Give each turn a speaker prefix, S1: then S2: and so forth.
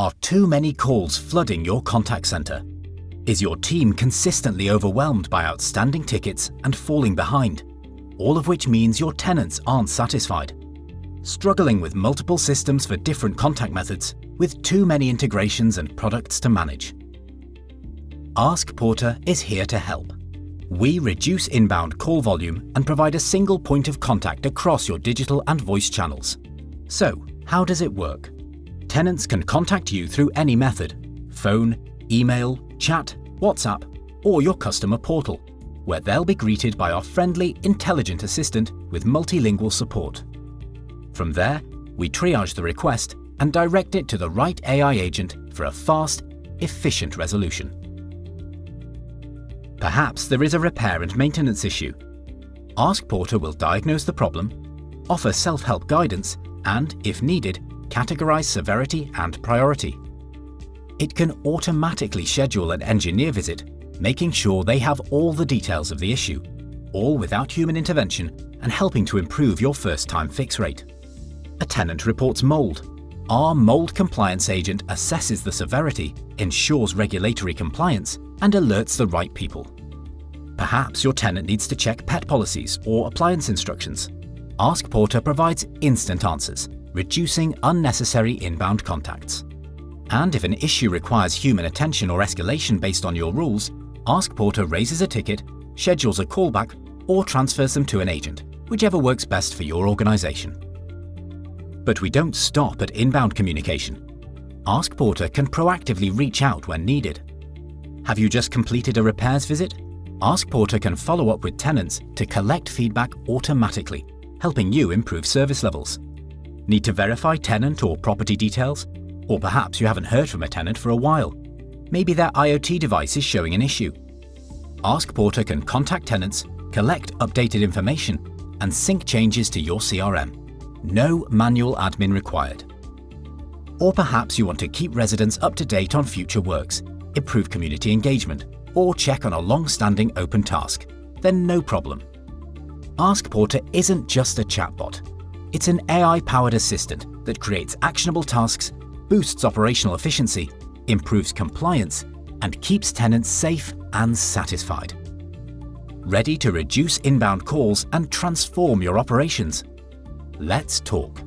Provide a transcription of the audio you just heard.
S1: Are too many calls flooding your contact center? Is your team consistently overwhelmed by outstanding tickets and falling behind? All of which means your tenants aren't satisfied. Struggling with multiple systems for different contact methods, with too many integrations and products to manage? askporter is here to help. We reduce inbound call volume and provide a single point of contact across your digital and voice channels. So, how does it work? Tenants can contact you through any method: phone, email, chat, WhatsApp, or your customer portal, where they'll be greeted by our friendly, intelligent assistant with multilingual support. From there, we triage the request and direct it to the right AI agent for a fast, efficient resolution. Perhaps there is a repair and maintenance issue. askporter will diagnose the problem, offer self-help guidance, and, if needed, categorize severity and priority. It can automatically schedule an engineer visit, making sure they have all the details of the issue, all without human intervention and helping to improve your first-time fix rate. A tenant reports mold. Our mold compliance agent assesses the severity, ensures regulatory compliance, and alerts the right people. Perhaps your tenant needs to check pet policies or appliance instructions. askporter provides instant answers, reducing unnecessary inbound contacts. And if an issue requires human attention or escalation based on your rules, askporter raises a ticket, schedules a callback, or transfers them to an agent, whichever works best for your organization. But we don't stop at inbound communication. askporter can proactively reach out when needed. Have you just completed a repairs visit? askporter can follow up with tenants to collect feedback automatically, helping you improve service levels. Need to verify tenant or property details? Or perhaps you haven't heard from a tenant for a while. Maybe their IoT device is showing an issue. askporter can contact tenants, collect updated information, and sync changes to your CRM. No manual admin required. Or perhaps you want to keep residents up to date on future works, improve community engagement, or check on a long-standing open task. Then no problem. askporter isn't just a chatbot. It's an AI-powered assistant that creates actionable tasks, boosts operational efficiency, improves compliance, and keeps tenants safe and satisfied. Ready to reduce inbound calls and transform your operations? Let's talk.